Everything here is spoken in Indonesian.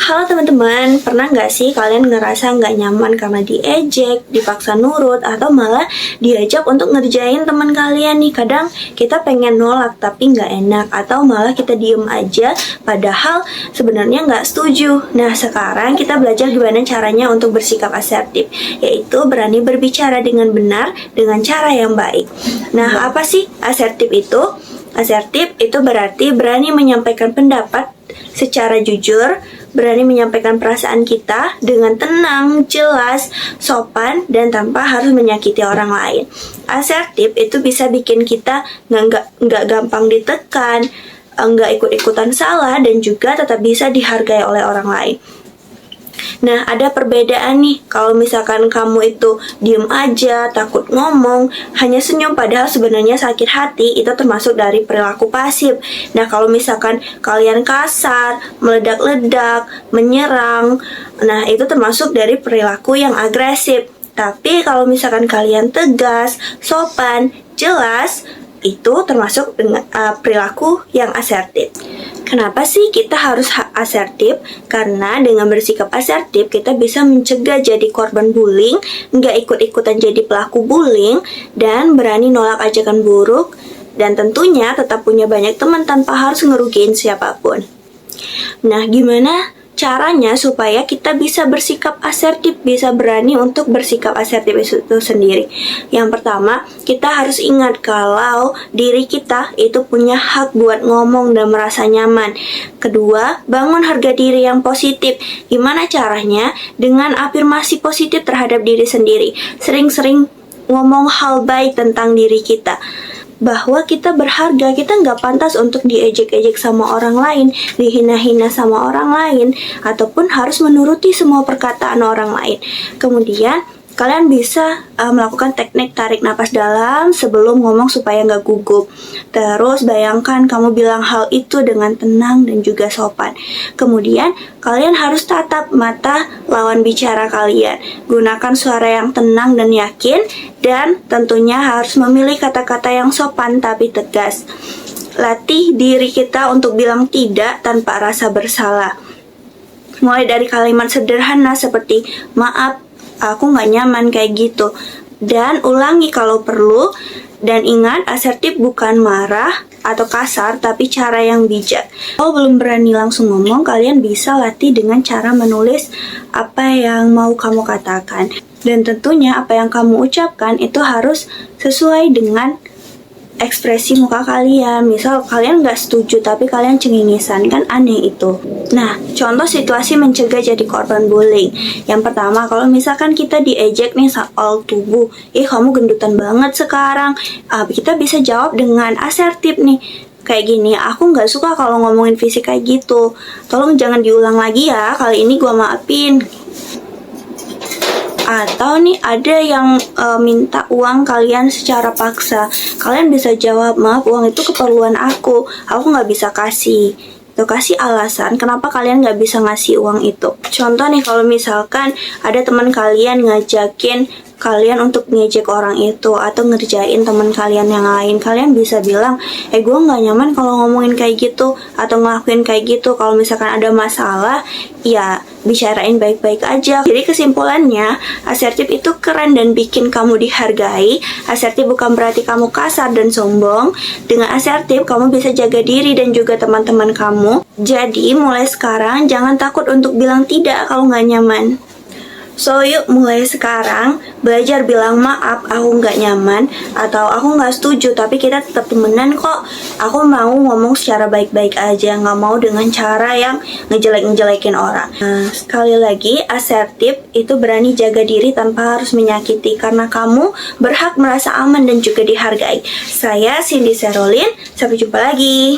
Halo teman-teman, pernah nggak sih kalian ngerasa nggak nyaman karena diejek, dipaksa nurut, atau malah diajak untuk ngerjain teman kalian nih? Kadang kita pengen nolak tapi nggak enak, atau malah kita diem aja padahal sebenarnya nggak setuju. Nah, sekarang kita belajar gimana caranya untuk bersikap asertif, yaitu berani berbicara dengan benar dengan cara yang baik. Nah, apa sih asertif itu? Asertif itu berarti berani menyampaikan pendapat secara jujur, berani menyampaikan perasaan kita dengan tenang, jelas, sopan, dan tanpa harus menyakiti orang lain. Asertif itu bisa bikin kita nggak gampang ditekan, nggak ikut-ikutan salah, dan juga tetap bisa dihargai oleh orang lain. Nah, ada perbedaan nih. Kalau misalkan kamu itu diem aja, takut ngomong, hanya senyum padahal sebenarnya sakit hati, itu termasuk dari perilaku pasif. Nah, kalau misalkan kalian kasar, meledak-ledak, menyerang, nah itu termasuk dari perilaku yang agresif. Tapi kalau misalkan kalian tegas, sopan, jelas, itu termasuk dengan perilaku yang asertif. Kenapa sih kita harus asertif? Karena dengan bersikap asertif, kita bisa mencegah jadi korban bullying, nggak ikut-ikutan jadi pelaku bullying, dan berani nolak ajakan buruk, dan tentunya tetap punya banyak teman tanpa harus ngerugiin siapapun. Nah, gimana caranya supaya kita bisa bersikap asertif, bisa berani untuk bersikap asertif itu sendiri? Yang pertama, kita harus ingat kalau diri kita itu punya hak buat ngomong dan merasa nyaman. Kedua, bangun harga diri yang positif. Gimana caranya? Dengan afirmasi positif terhadap diri sendiri. Sering-sering ngomong hal baik tentang diri kita, bahwa kita berharga, kita nggak pantas untuk diejek-ejek sama orang lain, dihina-hina sama orang lain, ataupun harus menuruti semua perkataan orang lain. Kemudian, kalian bisa melakukan teknik tarik napas dalam sebelum ngomong supaya nggak gugup. Terus bayangkan kamu bilang hal itu dengan tenang dan juga sopan. Kemudian kalian harus tatap mata lawan bicara kalian. Gunakan suara yang tenang dan yakin, dan tentunya harus memilih kata-kata yang sopan tapi tegas. Latih diri kita untuk bilang tidak tanpa rasa bersalah. Mulai dari kalimat sederhana seperti maaf, aku nggak nyaman kayak gitu, dan ulangi kalau perlu. Dan ingat, asertif bukan marah atau kasar, tapi cara yang bijak. Kalau belum berani langsung ngomong, kalian bisa latih dengan cara menulis apa yang mau kamu katakan. Dan tentunya apa yang kamu ucapkan itu harus sesuai dengan ekspresi muka kalian. Misal kalian nggak setuju tapi kalian cengengesan, kan aneh itu. Nah, contoh situasi mencegah jadi korban bullying. Yang pertama, kalau misalkan kita diejek nih soal tubuh, kamu gendutan banget sekarang, kita bisa jawab dengan asertif nih, kayak gini, aku nggak suka kalau ngomongin fisik kayak gitu, tolong jangan diulang lagi ya, kali ini gua maafin. Atau nih ada yang minta uang kalian secara paksa, kalian bisa jawab, maaf, uang itu keperluan aku nggak bisa kasih. Tuh, kasih alasan kenapa kalian nggak bisa ngasih uang itu. Contoh nih, kalau misalkan ada teman kalian ngajakin kalian untuk ngejek orang itu atau ngerjain teman kalian yang lain, kalian bisa bilang, gue nggak nyaman kalau ngomongin kayak gitu atau ngelakuin kayak gitu. Kalau misalkan ada masalah, ya bicarain baik-baik aja. Jadi kesimpulannya, asertif itu keren dan bikin kamu dihargai. Asertif bukan berarti kamu kasar dan sombong. Dengan asertif, kamu bisa jaga diri dan juga teman-teman kamu. Jadi mulai sekarang jangan takut untuk bilang tidak kalau nggak nyaman. So, yuk mulai sekarang belajar bilang maaf, aku nggak nyaman, atau aku nggak setuju, tapi kita tetap temenan kok. Aku mau ngomong secara baik-baik aja, nggak mau dengan cara yang ngejelek-ngejelekin orang. Nah, sekali lagi, asertif itu berani jaga diri tanpa harus menyakiti, karena kamu berhak merasa aman dan juga dihargai. Saya Cindy Serolin, sampai jumpa lagi.